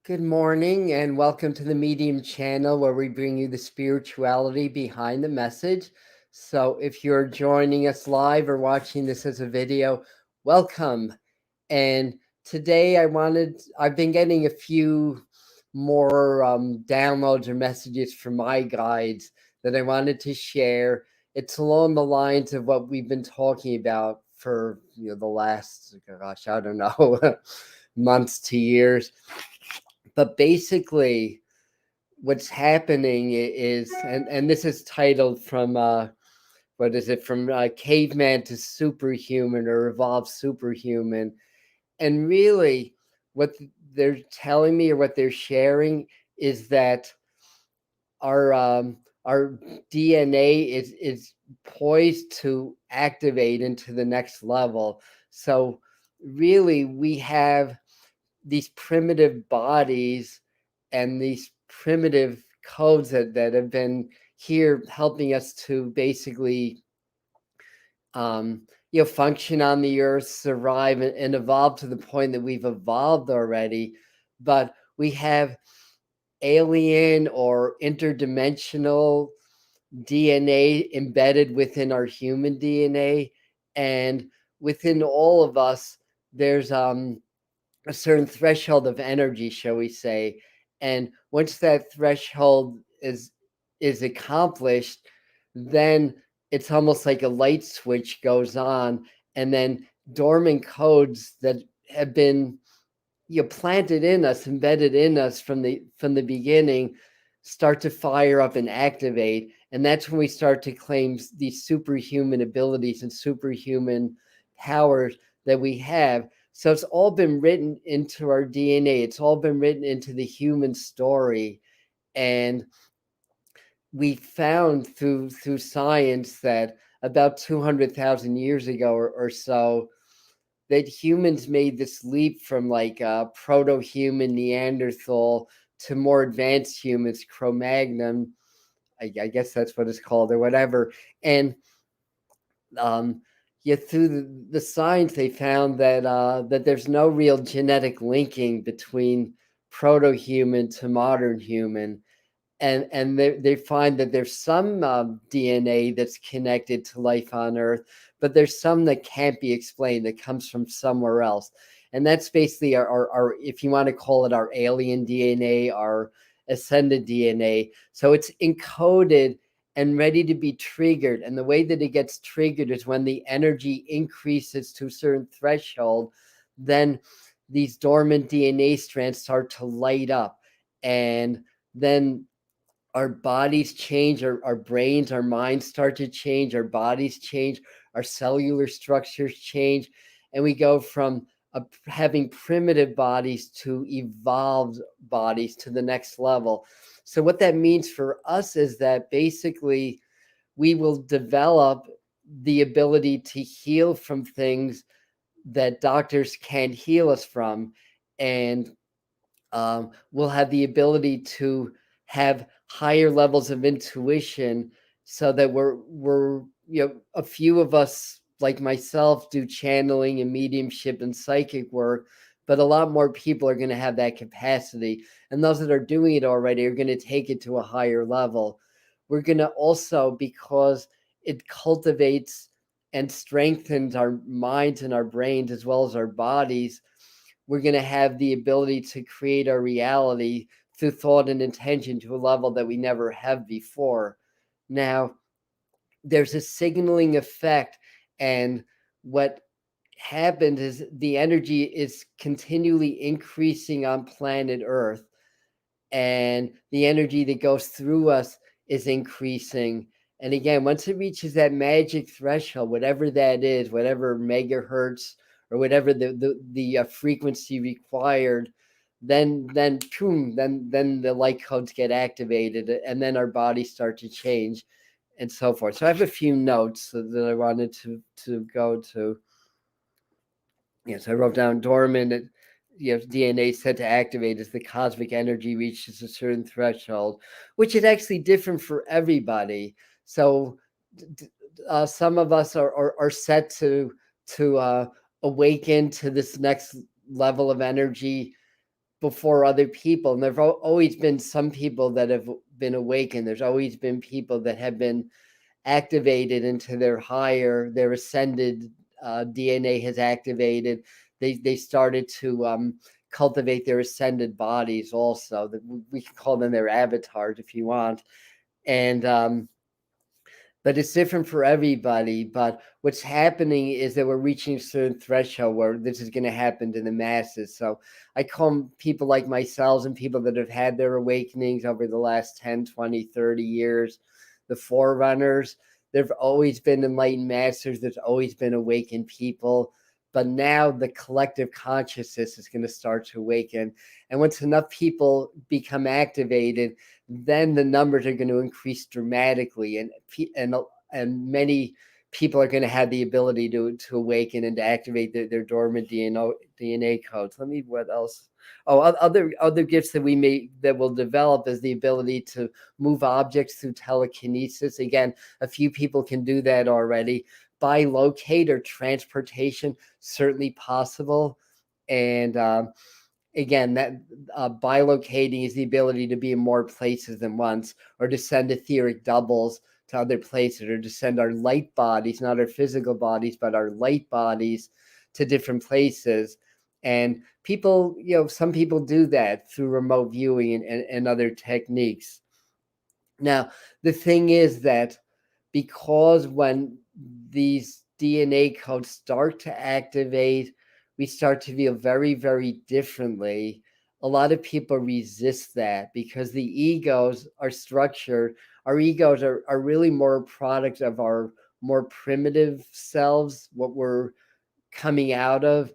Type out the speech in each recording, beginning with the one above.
Good morning and welcome to the Medium channel where we bring you the spirituality behind the message. So if you're joining us live or watching this as a video, welcome. And today I've been getting a few more downloads or messages from my guides that I wanted to share. It's along the lines of what we've been talking about for the last, gosh, I don't know, months to years. But basically, what's happening is, and this is titled from what is it, from Caveman to Superhuman or Evolved Superhuman. And really, what they're telling me or what they're sharing is that our our DNA is poised to activate into the next level. So really, we have these primitive bodies and these primitive codes that have been here helping us to basically function on the earth, survive, and evolve to the point that we've evolved already. But we have alien or interdimensional DNA embedded within our human DNA, and within all of us there's a certain threshold of energy, shall we say. And once that threshold is accomplished, then it's almost like a light switch goes on, and then dormant codes that have been planted in us, embedded in us from the beginning, start to fire up and activate. And that's when we start to claim these superhuman abilities and superhuman powers that we have. So it's all been written into our DNA. It's all been written into the human story. And we found through science that about 200,000 years ago or so, that humans made this leap from like proto-human Neanderthal to more advanced humans, Cro-Magnon. I guess that's what it's called or whatever. And yet through the science, they found that there's no real genetic linking between proto-human to modern human. And they find that there's some DNA that's connected to life on Earth, but there's some that can't be explained, that comes from somewhere else. And that's basically our if you want to call it, our alien DNA, our ascended DNA. So it's encoded and ready to be triggered. And the way that it gets triggered is when the energy increases to a certain threshold, then these dormant DNA strands start to light up. And then our bodies change, our brains, our minds start to change, our bodies change, our cellular structures change, and we go from having primitive bodies to evolved bodies to the next level. So what that means for us is that basically we will develop the ability to heal from things that doctors can't heal us from, and we'll have the ability to have higher levels of intuition, so that we're a few of us like myself do channeling and mediumship and psychic work, but a lot more people are going to have that capacity, and those that are doing it already are going to take it to a higher level. We're going to also, because it cultivates and strengthens our minds and our brains as well as our bodies, we're going to have the ability to create our reality through thought and intention to a level that we never have before. Now, there's a signaling effect, and what happened is the energy is continually increasing on planet Earth, and the energy that goes through us is increasing. And again, once it reaches that magic threshold, whatever that is, whatever megahertz or whatever the frequency required, then boom, then the light codes get activated, and then our bodies start to change, and so forth. So I have a few notes that I wanted to go to. Yes, I wrote down dormant. DNA set to activate as the cosmic energy reaches a certain threshold, which is actually different for everybody. So some of us are set to awaken to this next level of energy before other people. And there've always been some people that have been awakened. There's always been people that have been activated into their ascended DNA has activated. They started to cultivate their ascended bodies also. We can call them their avatars if you want. And but it's different for everybody. But what's happening is that we're reaching a certain threshold where this is going to happen to the masses. So I call people like myself and people that have had their awakenings over the last 10, 20, 30 years, the forerunners. There've always been enlightened masters. There's always been awakened people. But now the collective consciousness is going to start to awaken. And once enough people become activated, then the numbers are going to increase dramatically, and many people are going to have the ability to awaken and to activate their dormant DNA codes. What else? Oh, other gifts that will develop is the ability to move objects through telekinesis. Again, a few people can do that already. Bilocate or transportation, certainly possible. And again, that bilocating is the ability to be in more places than once, or to send etheric doubles to other places, or to send our light bodies, not our physical bodies, but our light bodies to different places. And people, some people do that through remote viewing and other techniques. Now, the thing is that because when these DNA codes start to activate, we start to feel very, very differently. A lot of people resist that because the egos are structured. Our egos are really more a product of our more primitive selves, what we're coming out of.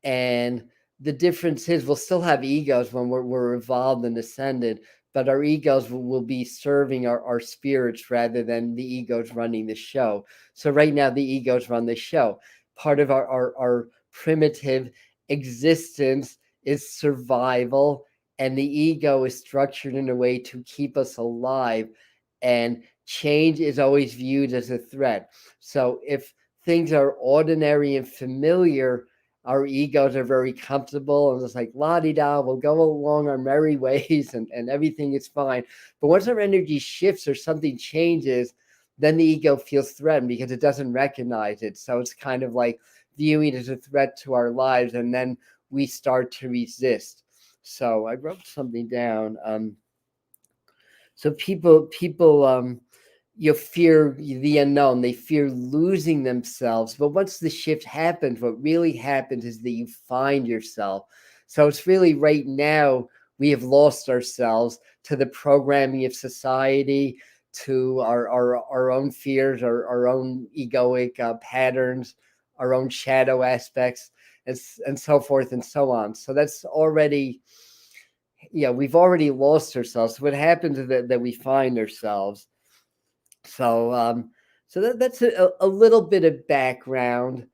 And the difference is we'll still have egos when we're evolved and ascended, but our egos will be serving our spirits rather than the egos running the show. So right now the egos run the show. Part of our primitive existence is survival, and the ego is structured in a way to keep us alive. And change is always viewed as a threat. So if things are ordinary and familiar, our egos are very comfortable and it's like la-di-da, we'll go along our merry ways and everything is fine. But once our energy shifts or something changes, then the ego feels threatened because it doesn't recognize it. So it's kind of like viewing it as a threat to our lives, and then we start to resist. So I wrote something down. So people fear the unknown. They fear losing themselves. But once the shift happens, what really happens is that you find yourself. So it's really right now we have lost ourselves to the programming of society, to our own fears, our own egoic patterns, our own shadow aspects, and so forth and so on. So that's already, we've already lost ourselves. So what happens is that we find ourselves. So that's a little bit of background,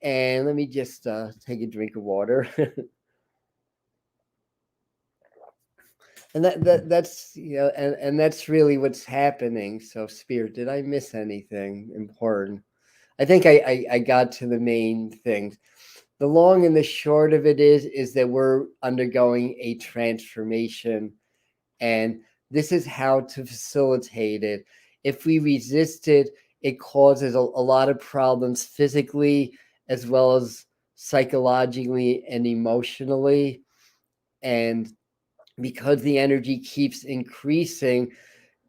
and let me just take a drink of water. And that's and that's really what's happening. So, Spirit, did I miss anything important? I think I got to the main things. The long and the short of it is that we're undergoing a transformation, and this is how to facilitate it. If we resist it, it causes a lot of problems physically as well as psychologically and emotionally. And because the energy keeps increasing,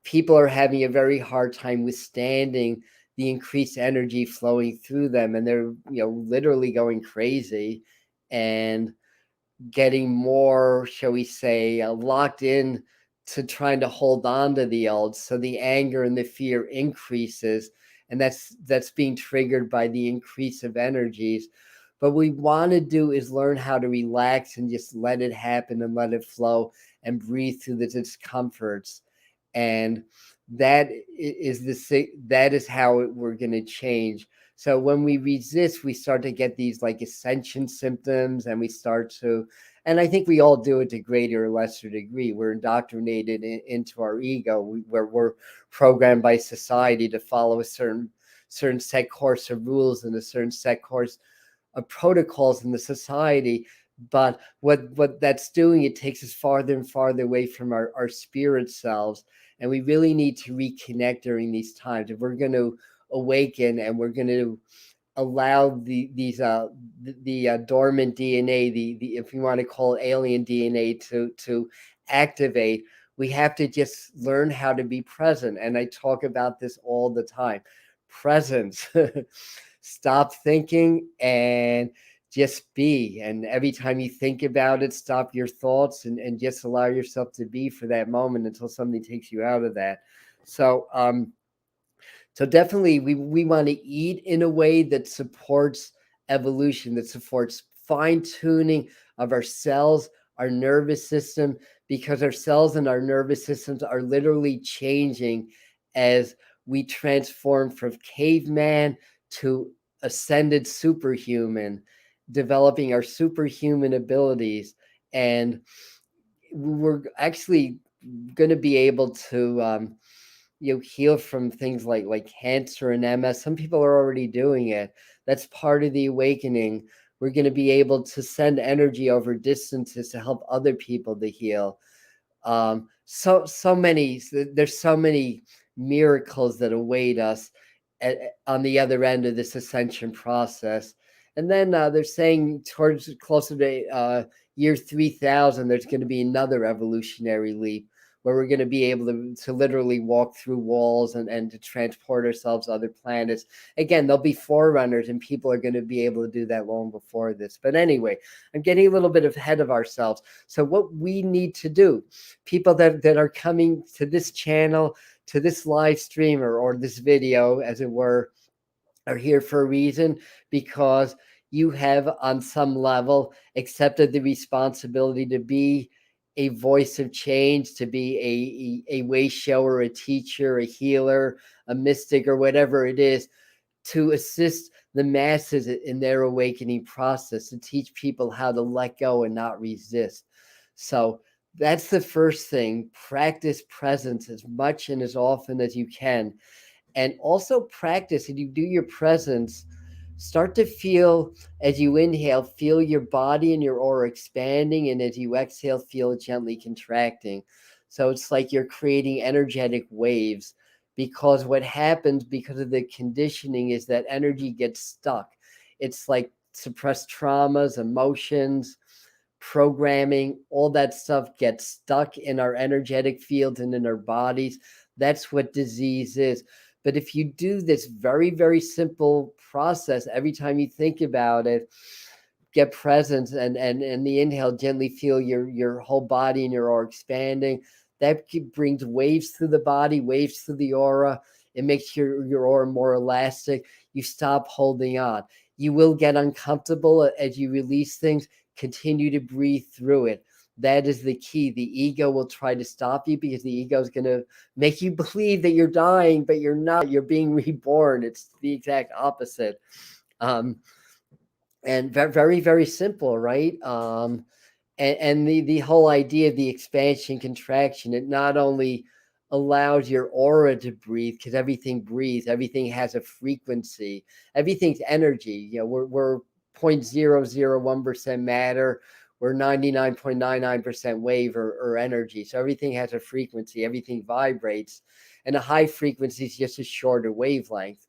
people are having a very hard time withstanding the increased energy flowing through them. And they're, literally going crazy and getting more, shall we say, locked in to trying to hold on to the old. So the anger and the fear increases, and that's being triggered by the increase of energies. But what we want to do is learn how to relax and just let it happen and let it flow and breathe through the discomforts. And that is how we're going to change. So when we resist, we start to get these like ascension symptoms, and we start to, and I think we all do it to greater or lesser degree. We're indoctrinated into our ego, where we're programmed by society to follow a certain set course of rules and a certain set course of protocols in the society. But what that's doing, it takes us farther and farther away from our spirit selves. And we really need to reconnect during these times. If we're going to awaken and we're going to allow the dormant DNA, the if you want to call it alien DNA, to activate, we have to just learn how to be present. And I talk about this all the time. Presence. Stop thinking and just be. And every time you think about it, stop your thoughts and just allow yourself to be for that moment until something takes you out of that. So so definitely we want to eat in a way that supports evolution, that supports fine-tuning of our cells, our nervous system, because our cells and our nervous systems are literally changing as we transform from caveman to ascended superhuman, developing our superhuman abilities. And we're actually going to be able to heal from things like cancer and MS. Some people are already doing it. That's part of the awakening. We're going to be able to send energy over distances to help other people to heal. So many. There's so many miracles that await us on the other end of this ascension process. And then they're saying towards closer to year 3000, there's going to be another evolutionary leap where we're going to be able to literally walk through walls and to transport ourselves to other planets. Again, there'll be forerunners, and people are going to be able to do that long before this. But anyway, I'm getting a little bit ahead of ourselves. So what we need to do, people that are coming to this channel, to this live stream or this video, as it were, are here for a reason, because you have on some level accepted the responsibility to be a voice of change, to be a way shower, a teacher, a healer, a mystic, or whatever it is, to assist the masses in their awakening process, to teach people how to let go and not resist. So that's the first thing. Practice presence as much and as often as you can. And also practice, if you do your presence, start to feel, as you inhale, feel your body and your aura expanding, and as you exhale, feel it gently contracting. So it's like you're creating energetic waves, because what happens because of the conditioning is that energy gets stuck. It's like suppressed traumas, emotions, programming, all that stuff gets stuck in our energetic fields and in our bodies. That's what disease is. But if you do this very, very simple process, every time you think about it, get present and the inhale, gently feel your whole body and your aura expanding. That brings waves through the body, waves through the aura. It makes your aura more elastic. You stop holding on. You will get uncomfortable as you release things. Continue to breathe through it. That is the key. The ego will try to stop you, because the ego is going to make you believe that you're dying, but you're not. You're being reborn. It's the exact opposite. And very, very simple, right? And the whole idea of the expansion contraction, it not only allows your aura to breathe, because everything breathes, everything has a frequency, everything's energy. We're 0.001% matter, we're 99.99% wave or energy. So everything has a frequency, everything vibrates, and a high frequency is just a shorter wavelength.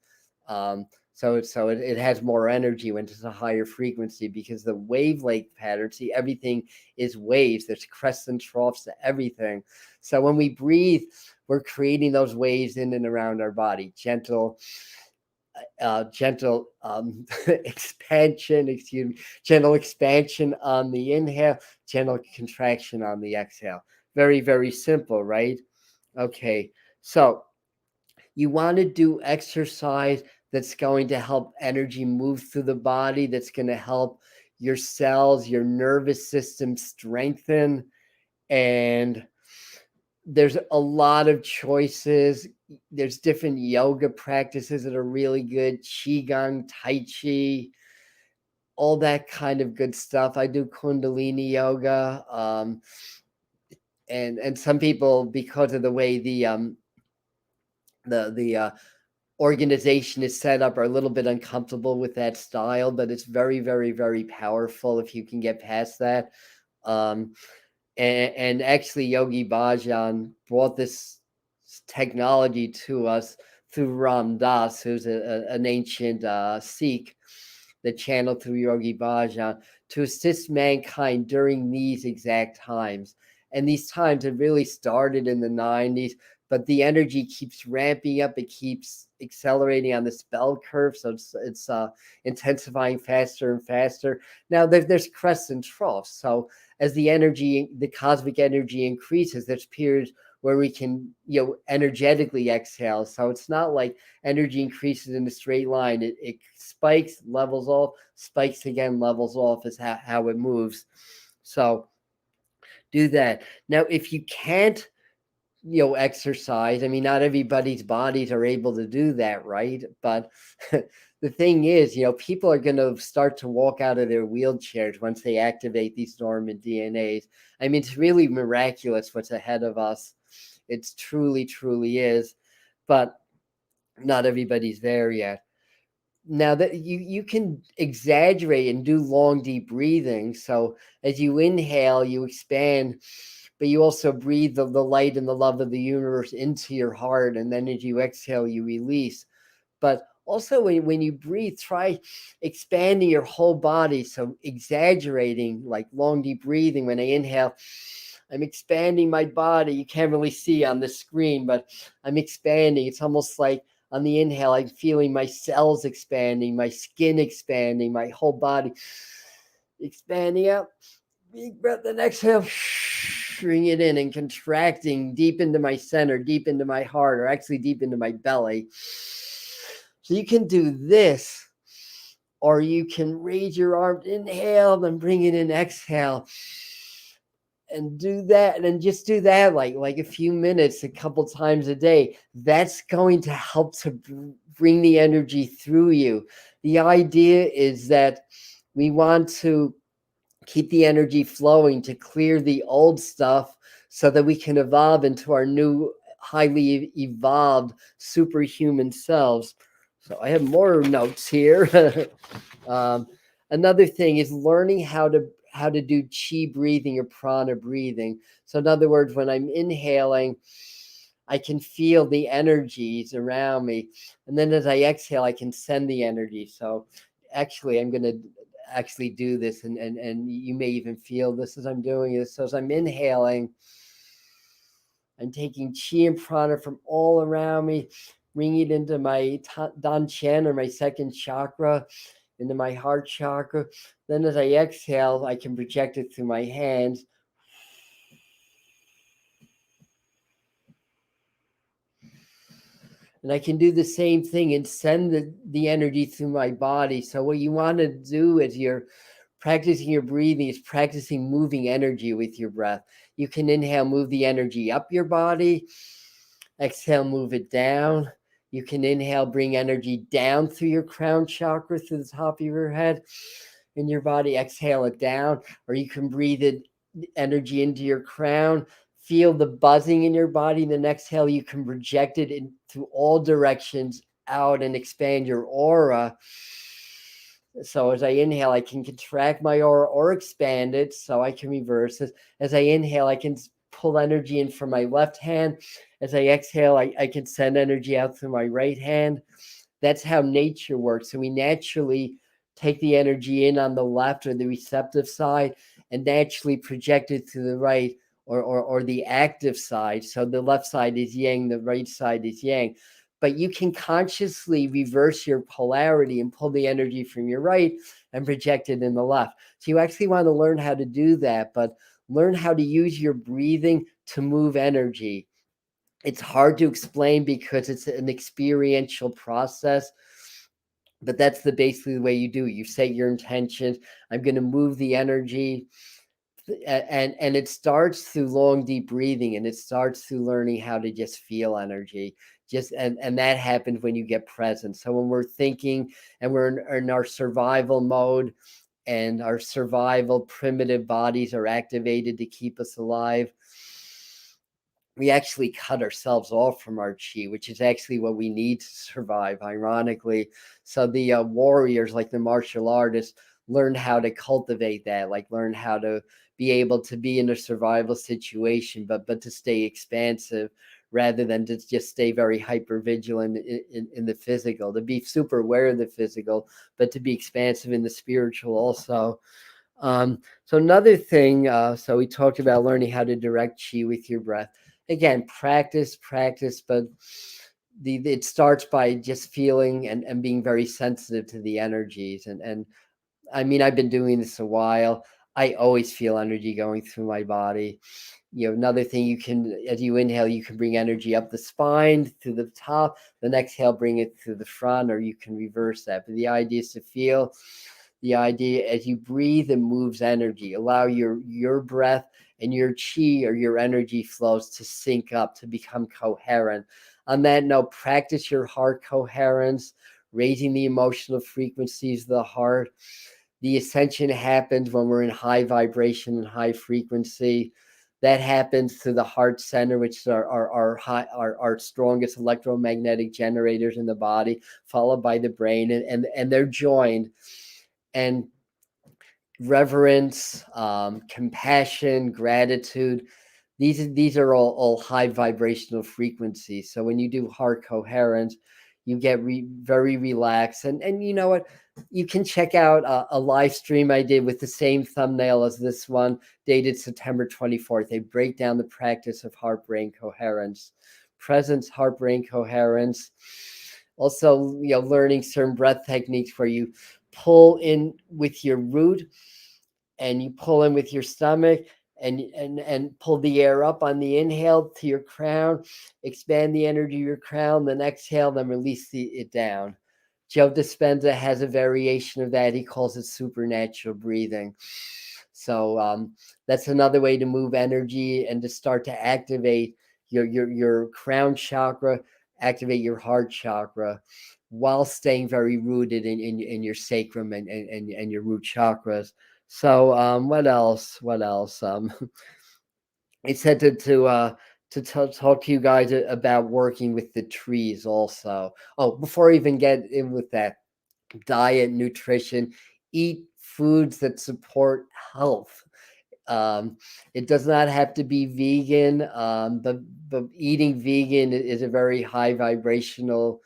So it has more energy when it's a higher frequency, because the wavelength pattern, see, everything is waves. There's crests and troughs to everything. So when we breathe, we're creating those waves in and around our body. Gentle expansion, gentle expansion on the inhale, gentle contraction on the exhale. Very, very simple, right? Okay, so you want to do exercise that's going to help energy move through the body, that's going to help your cells, your nervous system strengthen. And there's a lot of choices. There's different yoga practices that are really good, qigong, tai chi, all that kind of good stuff. I do kundalini yoga. And some people, because of the way the organization is set up are a little bit uncomfortable with that style, but it's very, very, very powerful if you can get past that. Um, and actually, Yogi Bhajan brought this technology to us through Ram Dass, who's an ancient Sikh that channeled through Yogi Bhajan to assist mankind during these exact times. And these times had really started in the 90s, but the energy keeps ramping up. It keeps accelerating on this bell curve. So it's intensifying faster and faster. Now there's crests and troughs. So as the energy, the cosmic energy increases, there's periods where we can, energetically exhale. So it's not like energy increases in a straight line. It spikes, levels off, spikes again, levels off is how it moves. So do that. Now, if you can't, exercise, I mean, not everybody's bodies are able to do that, right? But the thing is, people are going to start to walk out of their wheelchairs once they activate these dormant DNAs. I mean, it's really miraculous what's ahead of us. It's truly, truly is. But not everybody's there yet. Now that you can exaggerate and do long, deep breathing. So as you inhale, you expand, but you also breathe the light and the love of the universe into your heart. And then as you exhale, you release. But also when you breathe, try expanding your whole body. So exaggerating, like long, deep breathing. When I inhale, I'm expanding my body. You can't really see on the screen, but I'm expanding. It's almost like on the inhale, I'm feeling my cells expanding, my skin expanding, my whole body expanding out. Big breath and exhale, bring it in and contracting deep into my center, deep into my heart, or actually deep into my belly. So you can do this, or you can raise your arms, inhale, then bring it in, exhale. And do that, and then just do that like a few minutes, a couple times a day. That's going to help to bring the energy through you. The idea is that we want to keep the energy flowing to clear the old stuff so that we can evolve into our new highly evolved superhuman selves. So I have more notes here. Another thing is learning how to do chi breathing or prana breathing. So in other words, when I'm inhaling, I can feel the energies around me. And then as I exhale, I can send the energy. So actually, I'm going to actually do this. And you may even feel this as I'm doing this. So as I'm inhaling, I'm taking chi and prana from all around me, bringing it into my Dan Chen, or my second chakra, into my heart chakra. Then as I exhale, I can project it through my hands. And I can do the same thing and send the energy through my body. So what you want to do as you're practicing your breathing is practicing moving energy with your breath. You can inhale, move the energy up your body. Exhale, move it down. You can inhale, bring energy down through your crown chakra, through the top of your head, in your body. Exhale it down, or you can breathe it energy into your crown. Feel the buzzing in your body. Then exhale, you can project it through all directions out and expand your aura. So as I inhale, I can contract my aura or expand it, so I can reverse it. As I inhale, I can pull energy in from my left hand. As I exhale, I can send energy out through my right hand. That's how nature works. So we naturally take the energy in on the left, or the receptive side, and naturally project it to the right, or the active side. So the left side is yang, the right side is yang. But you can consciously reverse your polarity and pull the energy from your right and project it in the left. So you actually want to learn how to do that, but learn how to use your breathing to move energy. It's hard to explain because it's an experiential process, but that's basically the way you do it. You set your intentions. I'm going to move the energy, and it starts through long, deep breathing, and it starts through learning how to just feel energy. And that happens when you get present. So when we're thinking and we're in our survival mode, and our survival primitive bodies are activated to keep us alive, we actually cut ourselves off from our chi, which is actually what we need to survive, ironically. So the warriors, like the martial artists, learn how to cultivate that, like learn how to be able to be in a survival situation, but to stay expansive rather than to just stay very hyper vigilant in the physical, to be super aware of the physical, but to be expansive in the spiritual also. So another thing, so we talked about learning how to direct chi with your breath. Again, practice, but it starts by just feeling and being very sensitive to the energies. And I mean, I've been doing this a while. I always feel energy going through my body. Another thing, you can, as you inhale, you can bring energy up the spine to the top. The exhale, bring it to the front, or you can reverse that. But the idea is to feel. The idea, as you breathe, it moves energy. Allow your breath and your chi or your energy flows to sync up, to become coherent. On that note, practice your heart coherence, raising the emotional frequencies of the heart. The ascension happens when we're in high vibration and high frequency. That happens to the heart center, which is our strongest electromagnetic generators in the body, followed by the brain, and they're joined. And reverence, compassion, gratitude, these are all high vibrational frequencies. So when you do heart coherence, you get very relaxed. And you know what? You can check out a live stream I did with the same thumbnail as this one, dated September 24th. They break down the practice of heart-brain coherence, presence, heart-brain coherence. Also, learning certain breath techniques where you pull in with your root and you pull in with your stomach, and pull the air up on the inhale to your crown, expand the energy of your crown, then exhale, then release it down. Joe Dispenza has a variation of that. He calls it supernatural breathing. So that's another way to move energy and to start to activate your crown chakra, activate your heart chakra, while staying very rooted in your sacrum and your root chakras. So what else? What else? I said to talk to you guys about working with the trees also. Oh, before I even get in with that, diet, nutrition, eat foods that support health. It does not have to be vegan, but eating vegan is a very high vibrational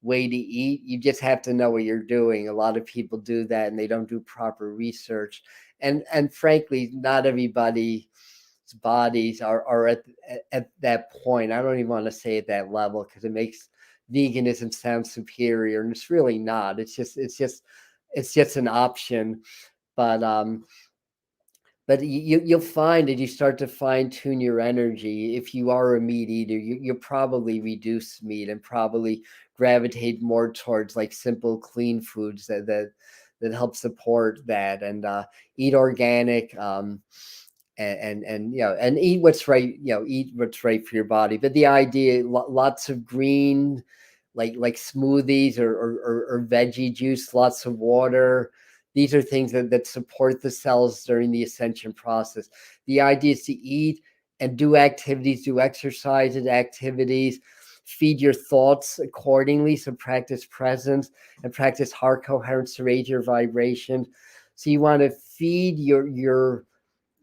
way to eat. You just have to know what you're doing. A lot of people do that and they don't do proper research. And frankly, not everybody's bodies are at that point. I don't even want to say at that level because it makes veganism sound superior, and it's really not. It's just an option. But you'll find that you start to fine tune your energy. If you are a meat eater, you'll probably reduce meat and probably gravitate more towards like simple, clean foods that help support that, and eat organic. And eat what's right. Eat what's right for your body. But the idea, lots of green, like smoothies or veggie juice, lots of water. These are things that support the cells during the ascension process. The idea is to eat and do activities, do exercises, activities, feed your thoughts accordingly. So practice presence and practice heart coherence to raise your vibration. So you want to feed your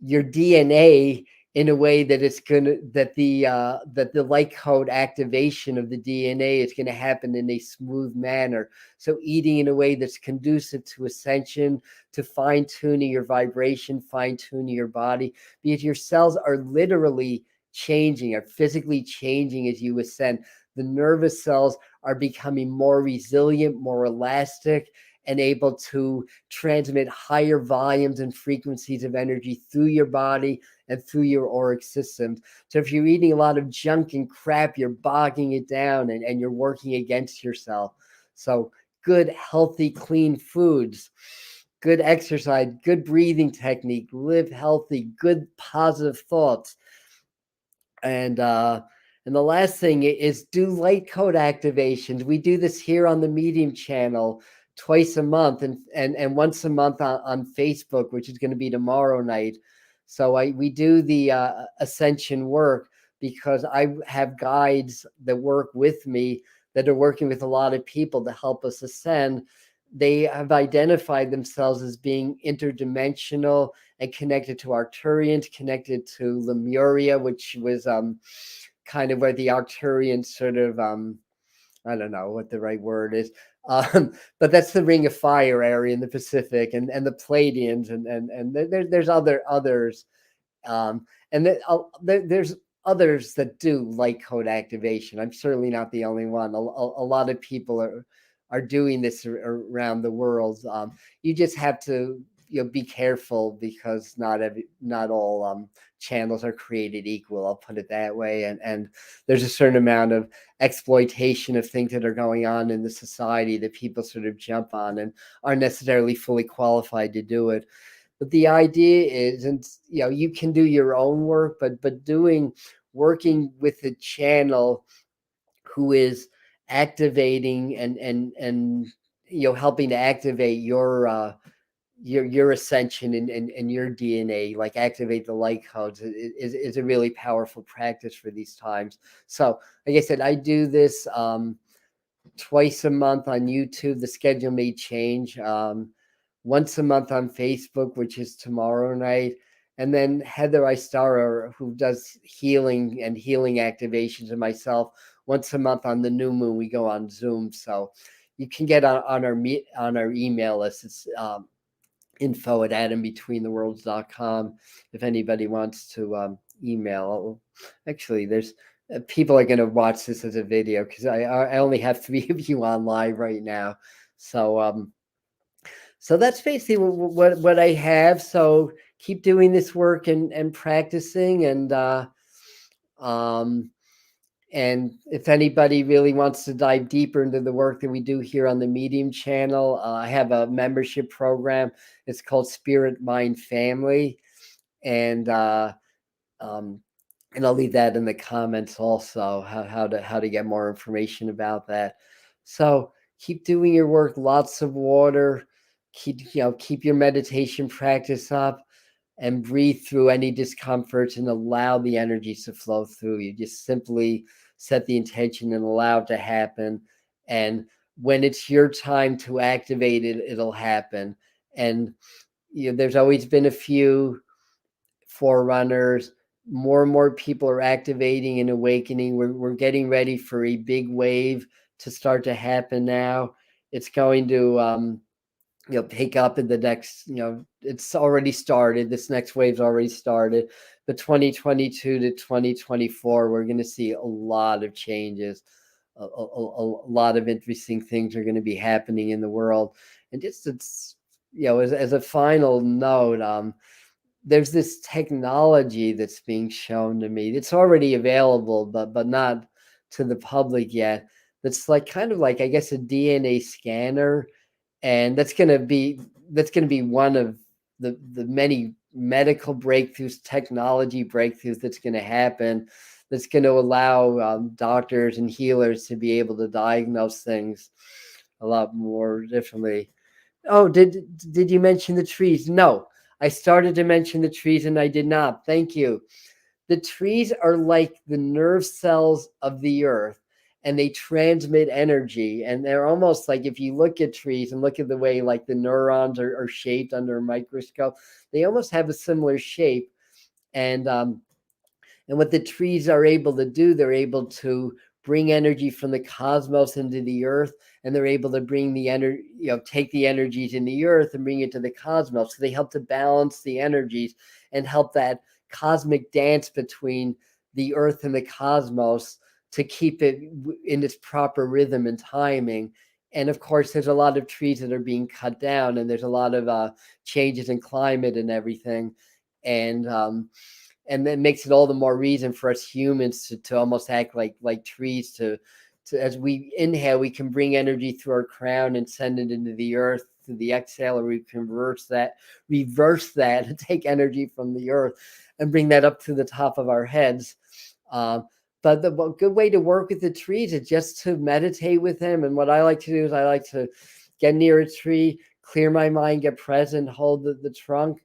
DNA in a way that it's gonna that the light code activation of the DNA is going to happen in a smooth manner. So eating in a way that's conducive to ascension, to fine tuning your vibration, fine tuning your body, because your cells are literally changing, are physically changing as you ascend. The nervous cells are becoming more resilient, more elastic, and able to transmit higher volumes and frequencies of energy through your body and through your auric systems. So if you're eating a lot of junk and crap, you're bogging it down, and you're working against yourself. So good, healthy, clean foods, good exercise, good breathing technique, live healthy, good positive thoughts. And the last thing is do light code activations. We do this here on the Medium channel twice a month, and once a month on Facebook, which is going to be tomorrow night. So we do the ascension work, because I have guides that work with me that are working with a lot of people to help us ascend. They have identified themselves as being interdimensional and connected to Arcturians, connected to Lemuria, which was kind of where the Arcturians sort of I don't know what the right word is. But that's the Ring of Fire area in the Pacific, and the Pleiadians, and there's others, and there's others that do light code activation. I'm certainly not the only one. A lot of people are doing this around the world. You just have to be careful, because not all channels are created equal. I'll put it that way. And there's a certain amount of exploitation of things that are going on in the society that people sort of jump on and aren't necessarily fully qualified to do it. But the idea is, and you can do your own work, but working with a channel who is activating and helping to activate your ascension and your DNA, like activate the light codes, is a really powerful practice for these times. So, like I said, I do this twice a month on YouTube. The schedule may change. Once a month on Facebook, which is tomorrow night. And then Heather Istara, who does healing activations, and myself, once a month on the new moon, we go on Zoom. So you can get on our email list. It's info@atombetweentheworlds.com if anybody wants to email. Actually, there's people are going to watch this as a video, because I only have 3 of you on live right now. So so that's basically what I have. So keep doing this work and practicing, and if anybody really wants to dive deeper into the work that we do here on the Medium channel, I have a membership program. It's called Spirit Mind Family, and I'll leave that in the comments also, how to get more information about that. So keep doing your work. Lots of water. Keep your meditation practice up, and breathe through any discomfort and allow the energies to flow through you. Just simply set the intention and allow it to happen. And when it's your time to activate it, it'll happen. And there's always been a few forerunners. More and more people are activating and awakening. We're getting ready for a big wave to start to happen now. It's going to pick up in the next, it's already started. This next wave's already started. But 2022 to 2024, we're going to see a lot of changes. A lot of interesting things are going to be happening in the world. And just as a final note, there's this technology that's being shown to me. It's already available, but not to the public yet. That's kind of like, I guess, a DNA scanner. And that's going to be one of the many medical breakthroughs, technology breakthroughs that's going to happen. That's going to allow doctors and healers to be able to diagnose things a lot more differently. Oh, did you mention the trees? No, I started to mention the trees and I did not. Thank you. The trees are like the nerve cells of the earth, and they transmit energy. And they're almost like, if you look at trees and look at the way like the neurons are shaped under a microscope, they almost have a similar shape. And what the trees are able to do, they're able to bring energy from the cosmos into the earth, and they're able to bring the energy, take the energies in the earth and bring it to the cosmos. So they help to balance the energies and help that cosmic dance between the earth and the cosmos to keep it in its proper rhythm and timing. And of course, there's a lot of trees that are being cut down, and there's a lot of changes in climate and everything. And that makes it all the more reason for us humans to almost act like trees. To as we inhale, we can bring energy through our crown and send it into the earth. Through the exhale, we can reverse that, and take energy from the earth and bring that up to the top of our heads. But the good way to work with the trees is just to meditate with them. And what I like to do is I like to get near a tree, clear my mind, get present, hold the trunk,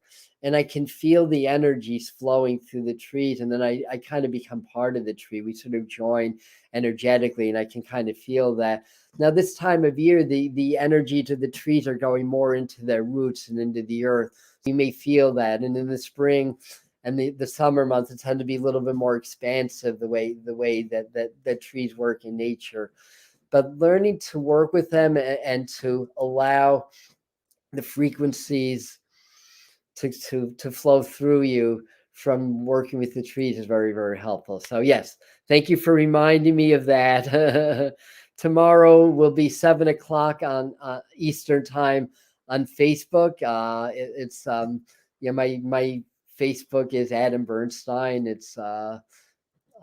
and I can feel the energies flowing through the trees. And then I kind of become part of the tree. We sort of join energetically, and I can kind of feel that. Now, this time of year, the energy to the trees are going more into their roots and into the earth. You may feel that. And in the spring and the summer months, it tend to be a little bit more expansive, the way that trees work in nature. But learning to work with them and to allow the frequencies to flow through you from working with the trees is very, very helpful. So yes, thank you for reminding me of that. Tomorrow will be 7 o'clock on Eastern time on Facebook. It's my Facebook is Adam Bernstein. It's so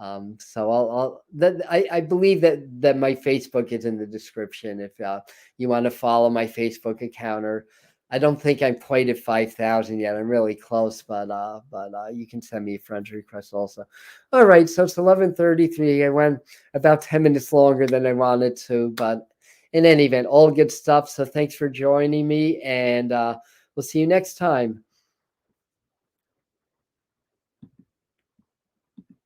I believe that my Facebook is in the description if you want to follow my Facebook account. Or I don't think I'm quite at 5,000 yet. I'm really close, but you can send me a friend request also. All right, so it's 11:33. I went about 10 minutes longer than I wanted to, but in any event, all good stuff. So thanks for joining me, and we'll see you next time.